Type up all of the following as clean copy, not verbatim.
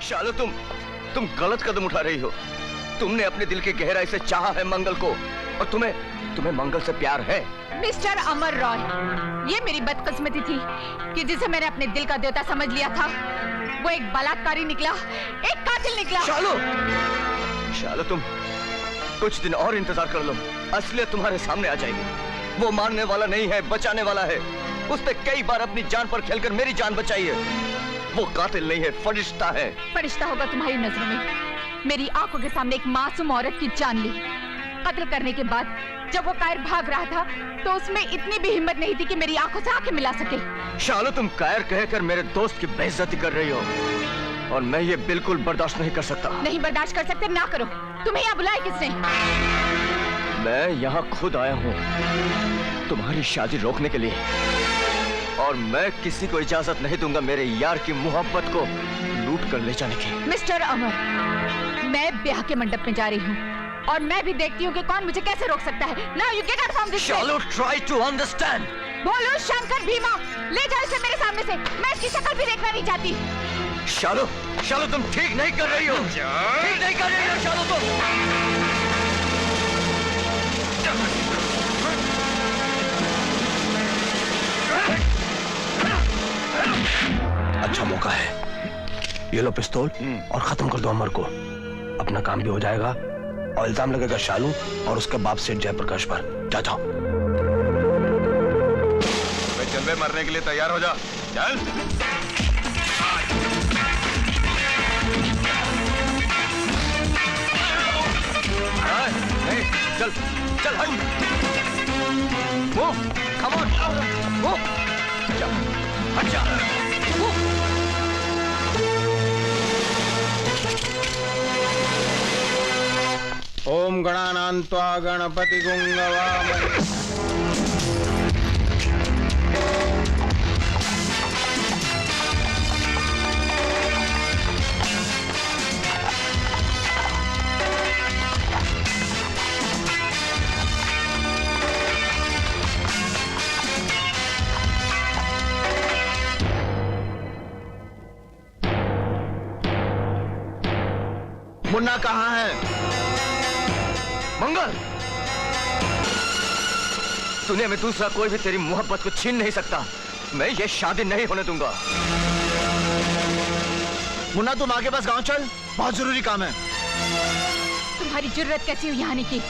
शालू तुम गलत कदम उठा रही हो। तुमने अपने दिल की गहराई से चाहा है मंगल को, और तुम्हें मंगल से प्यार है। मिस्टर अमर रॉय, ये मेरी बदकिस्मती थी कि जिसे मैंने अपने दिल का देवता समझ लिया था, वो एक बलात्कारी निकला, एक कातिल निकला। शालू तुम कुछ दिन और इंतजार कर लो, असलियत तुम्हारे सामने आ जाएगी। वो मारने वाला नहीं है, बचाने वाला है। उसने कई बार अपनी जान पर खेलकर मेरी जान बचाई है। वो कातिल नहीं है, फरिश्ता है। फरिश्ता होगा तुम्हारी नजरों में। मेरी आंखों के सामने एक मासूम औरत की जान ली। कत्ल करने के बाद जब वो कायर भाग रहा था तो उसमें इतनी भी हिम्मत नहीं थी कि मेरी आंखों से आंखें मिला सके। शालू तुम कायर कहकर मेरे दोस्त की बेइज्जती कर रही हो, और मैं ये बिल्कुल बर्दाश्त नहीं कर सकता। नहीं बर्दाश्त कर सकते ना करो। तुम्हें यहाँ बुलाया किसने? मैं यहाँ खुद आया हूँ तुम्हारी शादी रोकने के लिए, और मैं किसी को इजाजत नहीं दूंगा मेरे यार की मोहब्बत को लूट कर ले जाने की। मिस्टर अमर, मैं ब्याह के मंडप में जा रही हूँ और मैं भी देखती हूँ कि कौन मुझे कैसे रोक सकता है। Now you get out from this place. Shalu, try to understand. बोलो शंकर भीमा, ले जाओ इसे मेरे सामने से। मैं इसकी शक्ल भी देखना नहीं चाहती। शालू तुम ठीक नहीं कर रही हो। ठीक नहीं कर रही हो शालू तुम। अच्छा मौका है, ये लो पिस्तौल और खत्म कर दो अमर को। अपना काम भी हो जाएगा और इल्जाम लगेगा शालू और उसके बाप सेठ जयप्रकाश पर। जाओ। चल बे, मरने के लिए तैयार हो जा। चल। चल चल हट। वो कम ऑन, वो हट जा। ओम गणानान्त्वा गणपति गुंगवामहे। मुन्ना कहाँ है? मंगल, दुनिया में दूसरा कोई भी तेरी मोहब्बत को छीन नहीं सकता। मैं ये शादी नहीं होने दूंगा। मुन्ना तुम आगे बस गांव चल, बहुत जरूरी काम है। तुम्हारी जुर्रत कैसी हुई यहाँ आने की?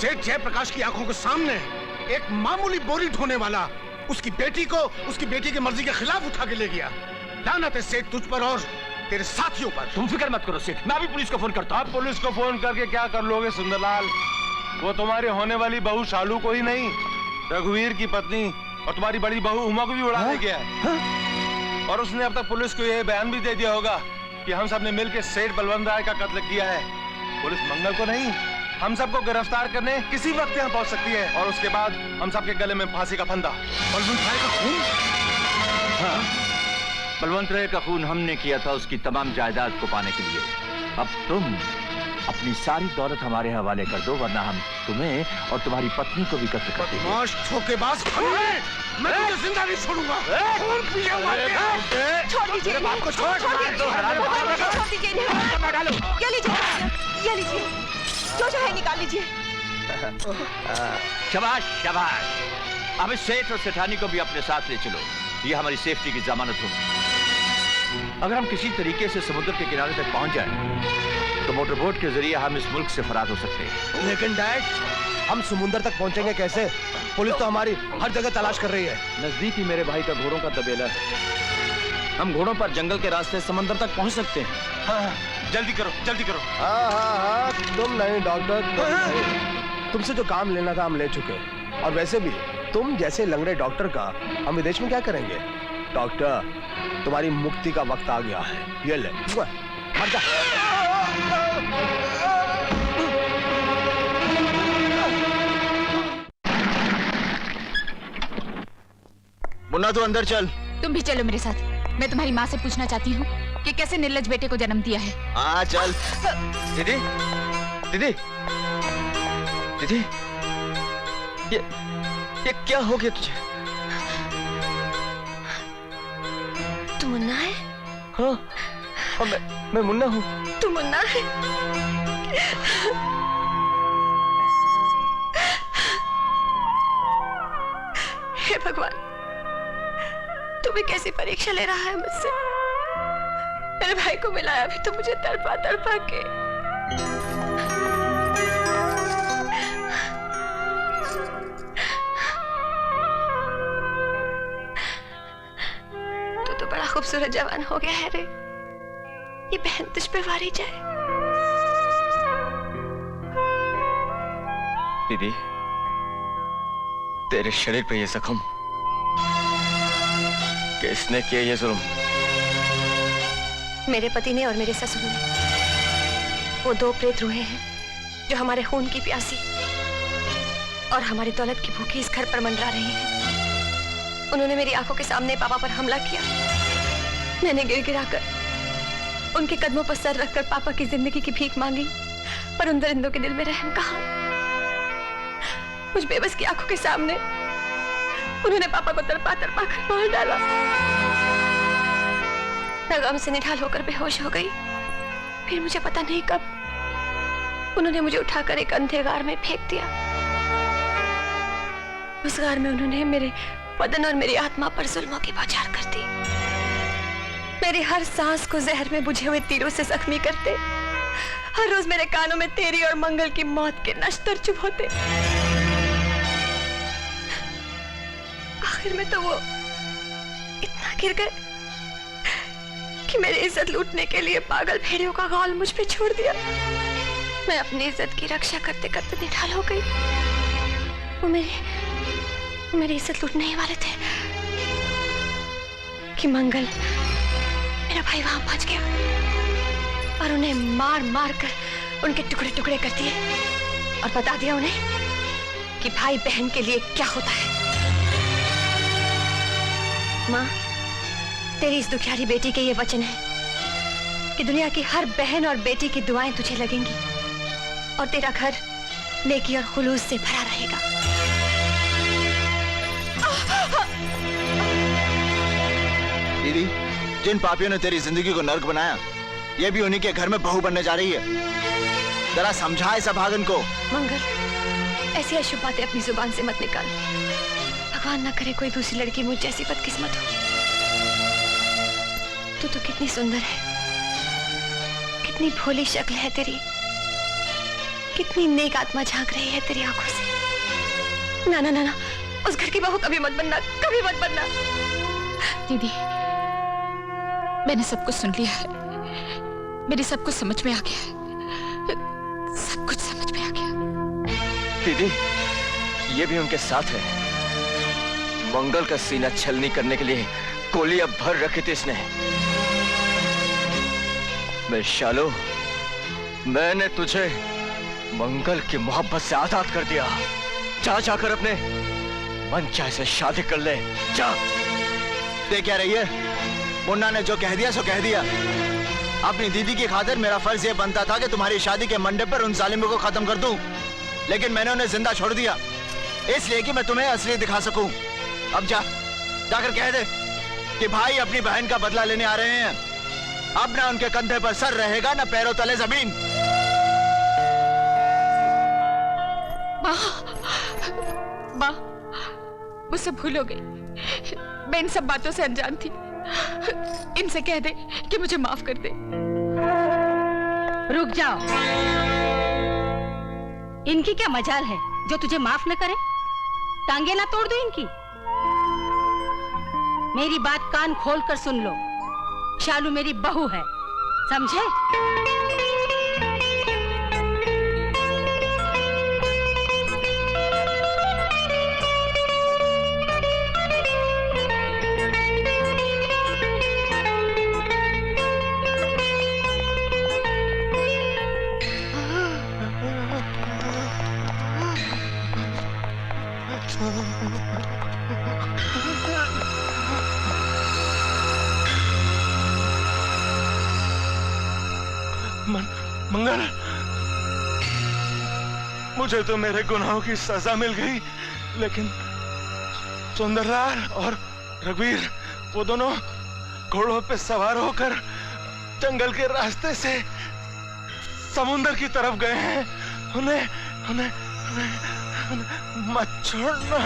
सेठ जयप्रकाश की आंखों के सामने एक मामूली बोरी ढोने वाला उसकी बेटी को उसकी बेटी की मर्जी के खिलाफ उठा के ले गया। लानत है सेठ तुझ पर और तेरे साथियों पर। तुम फिक्र मत करो सेठ, मैं अभी पुलिस को फोन करता हूँ। आप पुलिस को फोन करके क्या कर लोगे सुंदरलाल? वो तुम्हारे होने वाली बहू शालू को ही नहीं, रघुवीर की पत्नी और तुम्हारी बड़ी बहू उमा को भी उड़ाने गया है। और उसने अब तक पुलिस को यह बयान भी दे दिया होगा कि हम सब ने मिलकर सेठ बलवंत राय का कत्ल किया है। पुलिस मंगल को नहीं, हम सबको गिरफ्तार करने किसी वक्त यहाँ पहुंच सकती है, और उसके बाद हम सबके गले में फांसी का फंदा। बलवंत राय का खून? हाँ, बलवंत राय का खून हमने किया था उसकी तमाम जायदाद को पाने के लिए। अब तुम अपनी सारी दौलत हमारे हवाले कर दो, वरना हम तुम्हें और तुम्हारी पत्नी को भी कत्ल कर देंगे। बदमाश धोखेबाज, मैं तुझे जिंदा नहीं छोड़ूंगा। खून पिया हुआ है। छोड़ दीजिए, मेरे बाप को छोड़ दीजिए। छोड़ दीजिए, ये लीजिए, ये लीजिए, जो है निकाल लीजिए। शाबाश शाबाश। अब इस सेठ और सेठानी को भी अपने साथ ले चलो, ये हमारी सेफ्टी की जमानत होगी। अगर हम किसी तरीके से समुद्र के किनारे तक पहुंच जाएं, तो मोटर बोट के जरिए हम इस मुल्क से फरार हो सकते हैं। लेकिन डैड, हम समुंदर तक पहुंचेंगे कैसे? पुलिस तो हमारी हर जगह तलाश कर रही है। नजदीक ही मेरे भाई का घोड़ों का तबेला है। हम घोड़ों पर जंगल के रास्ते समंदर तक पहुंच सकते हैं। हाँ, जल्दी करो, जल्दी करो। हाँ, तुम नहीं डॉक्टर, तुम नहीं। तुमसे जो काम लेना था हम ले चुके। और वैसे भी तुम जैसे लंगड़े डॉक्टर का हम विदेश में क्या करेंगे? डॉक्टर, तुम्हारी मुक्ति का वक्त आ गया है। ये ले, मर जा। मुन्ना तू अंदर चल। तुम भी चलो मेरे साथ। मैं तुम्हारी माँ से पूछना चाहती हूँ कि कैसे निर्लज बेटे को जन्म दिया है। हाँ चल। दीदी, दीदी, दीदी, ये क्या हो गया तुझे? तू मुन्ना है? हाँ, हाँ मैं मुन्ना हूँ। तू मुन्ना है? हे भगवान, तुम्हें कैसी परीक्षा ले रहा है मुझसे? मेरे भाई को मिलाया भी तो मुझे तड़पा तड़पा के। तू तो बड़ा खूबसूरत जवान हो गया है रे। ये बहन तुझ पे वारी जाए। दीदी, तेरे शरीर पे ये जख्म किसने किया? ये जुल्म मेरे पति ने और मेरे ससुर ने। वो दो प्रेत रूहें हैं जो हमारे खून की प्यासी और हमारी दौलत की भूखी इस घर पर मंडरा रही हैं। उन्होंने मेरी आंखों के सामने पापा पर हमला किया। मैंने गिड़गिड़ा कर उनके कदमों पर सर रखकर पापा की जिंदगी की भीख मांगी, पर उन दरिंदों के दिल में रहम कहाँ। मुझ बेबस की आंखों के सामने उन्होंने पापा को तड़पा तड़पा कर मार डाला। मैं गम से निढाल होकर बेहोश हो गई। फिर मुझे पता नहीं कब उन्होंने मुझे उठाकर एक अंधे गार में फेंक दिया। उस गार में उन्होंने मेरे बदन और मेरी आत्मा पर जुल्मों की बौछार कर दी। मेरी हर सांस को जहर में बुझे हुए तीरों से जख्मी करते। हर रोज मेरे कानों में तेरी और मंगल की मौत के नश्तर चुभोते। आखिर में तो वो इतना गिर गए कि मेरी इज्जत लूटने के लिए पागल भेड़ियों का गौल मुझ पे छोड़ दिया। मैं अपनी इज्जत की रक्षा करते करते निढाल हो गई। वो मेरी इज्जत लूटने ही वाले थे कि मंगल मेरा भाई वहां पहुंच गया और उन्हें मार मार कर उनके टुकड़े टुकड़े कर दिए और बता दिया उन्हें कि भाई बहन के लिए क्या होता है। माँ, तेरी इस दुखियारी बेटी के ये वचन है कि दुनिया की हर बहन और बेटी की दुआएं तुझे लगेंगी और तेरा घर नेकी और खुलूस से भरा रहेगा। दीदी, जिन पापियों ने तेरी जिंदगी को नर्क बनाया, ये भी उन्हीं के घर में बहू बनने जा रही है। जरा समझा इस अभागन को। मंगल, ऐसी अशुभ बातें अपनी जुबान से मत निकाल। भगवान ना करे कोई दूसरी लड़की मुझ जैसी बदकिस्मत हो। तू तो कितनी सुंदर है, कितनी भोली शक्ल है तेरी, कितनी नेक आत्मा झांक रही है तेरी आंखों से। ना ना ना ना, उस घर की बहू कभी मत बनना, कभी मत बनना। दीदी, मैंने सब कुछ सुन लिया है। मेरी सब कुछ समझ में आ गया है। सब कुछ समझ में आ गया। दीदी, ये भी उनके साथ है। मंगल का सीना छलनी करने के लिए गोलियां भर रखी थी इसने। मैं शालू, मैंने तुझे मंगल की मोहब्बत से आजाद कर दिया। जा जाकर अपने मन चाहे से शादी कर ले, जा। देख क्या रही है, मुन्ना ने जो कह दिया सो कह दिया। अपनी दीदी की खातिर मेरा फर्ज ये बनता था कि तुम्हारी शादी के मंडप पर उन जालिमों को खत्म कर दूं, लेकिन मैंने उन्हें जिंदा छोड़ दिया इसलिए कि मैं तुम्हें असली दिखा सकूं। अब जाकर कह दे कि भाई अपनी बहन का बदला लेने आ रहे हैं। अब ना उनके कंधे पर सर रहेगा, ना पैरों तले जमीन। माँ, मुझसे भूल हो गई। मैं इन सब बातों से अनजान थी। इनसे कह दे कि मुझे माफ कर दे। रुक जाओ, इनकी क्या मजाल है? जो तुझे माफ न करे? टांगे ना तोड़ दो इनकी? मेरी बात कान खोल कर सुन लो, शालू मेरी बहू है, समझे? मंगल, मुझे तो मेरे गुनाहों की सजा मिल गई, लेकिन सुंदरलाल और रघुवीर वो दोनों घोड़ों पे सवार होकर जंगल के रास्ते से समुंदर की तरफ गए हैं। उन्हें उन्हें उन्हें मत छोड़ना।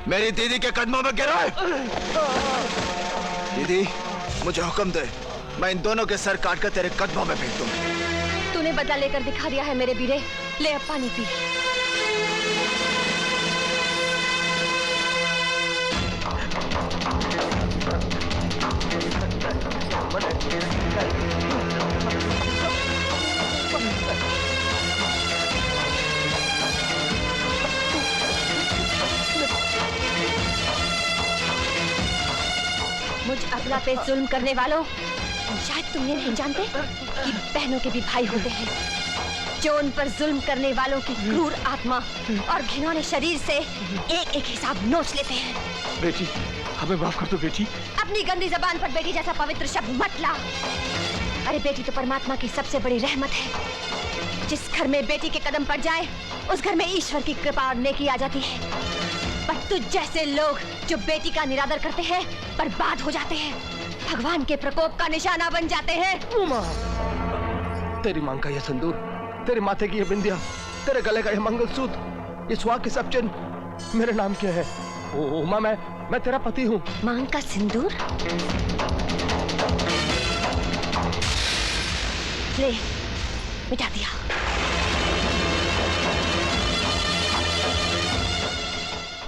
मेरी दीदी के कदमों में गिरो। दीदी, मुझे हुक्म दे, मैं इन दोनों के सर काट कर तेरे कदमों में फेंक दूं। तूने बदला लेकर दिखा दिया है मेरे वीरे। ले अब पानी पी। मुझ अबला पे जुल्म करने वालों, शायद तुम ये नहीं जानते कि बहनों के भी भाई होते हैं जो उन पर जुल्म करने वालों की क्रूर आत्मा और घिनौने शरीर से एक एक हिसाब नोच लेते हैं। बेटी, हमें माफ कर दो बेटी। अपनी गंदी जबान पर बेटी जैसा पवित्र शब्द मत ला। अरे बेटी तो परमात्मा की सबसे बड़ी रहमत है। जिस घर में बेटी के कदम पड़ जाए, उस घर में ईश्वर की कृपा और नेकी आ जाती है। पर तुझ जैसे लोग जो बेटी का निरादर करते हैं, बर्बाद हो जाते हैं, भगवान के प्रकोप का निशाना बन जाते हैं। उमा, तेरी मांग का यह सिंदूर, तेरे माथे की यह बिंदिया, तेरे गले का यह मंगलसूत्र, ये सुहाग के सब चिन्ह मेरे नाम के हैं। उमा, मैं तेरा पति हूँ। मांग का सिंदूर? ले, मिटा दिया।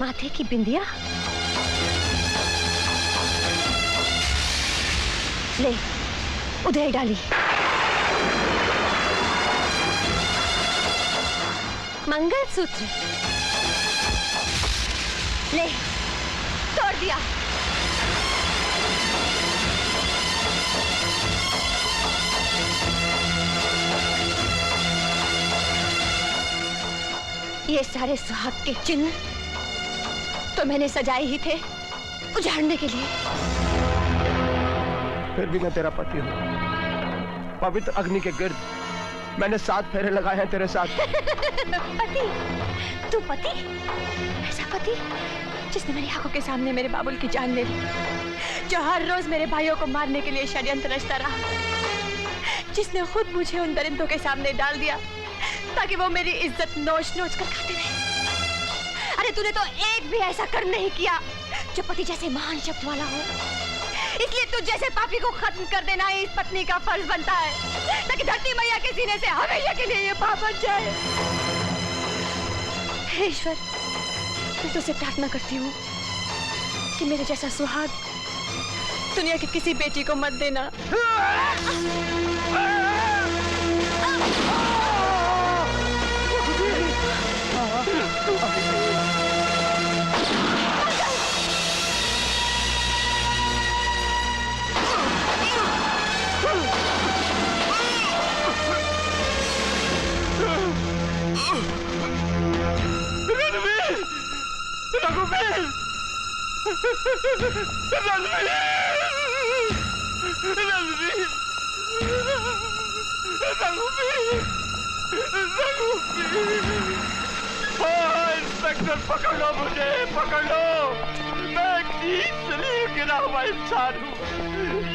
माथे की बिंदिया? ले, उधर डाली। मंगलसूत्र? ले, तोड़ दिया। ये सारे सुहाग के चिन्ह तो मैंने सजाए ही थे उजाड़ने के लिए। फिर भी मैं तेरा पति हूँ। पवित्र अग्नि के गिर्द मैंने 7 फेरे लगाए हैं तेरे साथ। पति? तू पति? ऐसा पति जिसने मेरी आंखों के सामने मेरे बाबुल की जान ले ली, जो हर रोज मेरे भाइयों को मारने के लिए षड्यंत्र रचता रहा, जिसने खुद मुझे उन दरिंदों के सामने डाल दिया ताकि वो मेरी इज्जत नोच नोच कर खाते रहे। अरे तूने तो एक भी ऐसा कर नहीं किया जो पति जैसे महान शब्द वाला हो। इसलिए तुझ जैसे पापी को खत्म कर देना ही इस पत्नी का फर्ज बनता है, ताकि धरती मैया के सीने से हमेशा के लिए ये पाप बच जाए। हे ईश्वर, मैं तुझसे प्रार्थना करती हूँ कि मेरे जैसा सुहाग दुनिया की किसी बेटी को मत देना। इंस्पेक्टर, पकड़ लो मुझे, पकड़ लो। मैं एक नीच जलील गिरा हुआ इंसान हूँ।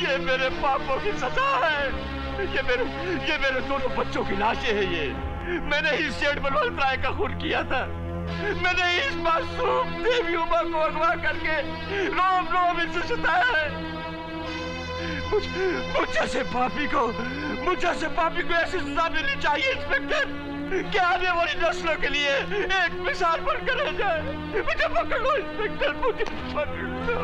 ये मेरे पापों की सजा है। ये मेरे दोनों बच्चों की लाशें हैं। ये मैंने ही सेठ बलवंत राय का खून किया था। मैंने इस मासूम देवी उमा को अगवा करके रोम रोम इसे सताया है। मुझ जैसे पापी को ऐसी सजा मिलनी चाहिए इंस्पेक्टर, क्या आने वाली नस्लों के लिए एक मिसाल बनकर रह जाए। मुझे पकड़ लो इंस्पेक्टर, मुझे पकड़ लो।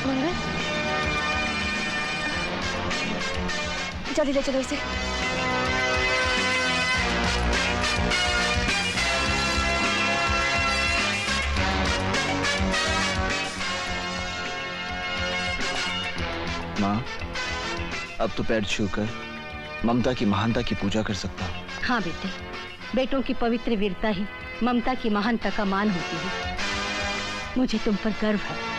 मंगल, जल्दी ले चलो इसे। माँ, अब तो पैर छूकर ममता की महानता की पूजा कर सकता हूँ। हाँ बेटे, बेटों की पवित्र वीरता ही ममता की महानता का मान होती है। मुझे तुम पर गर्व है।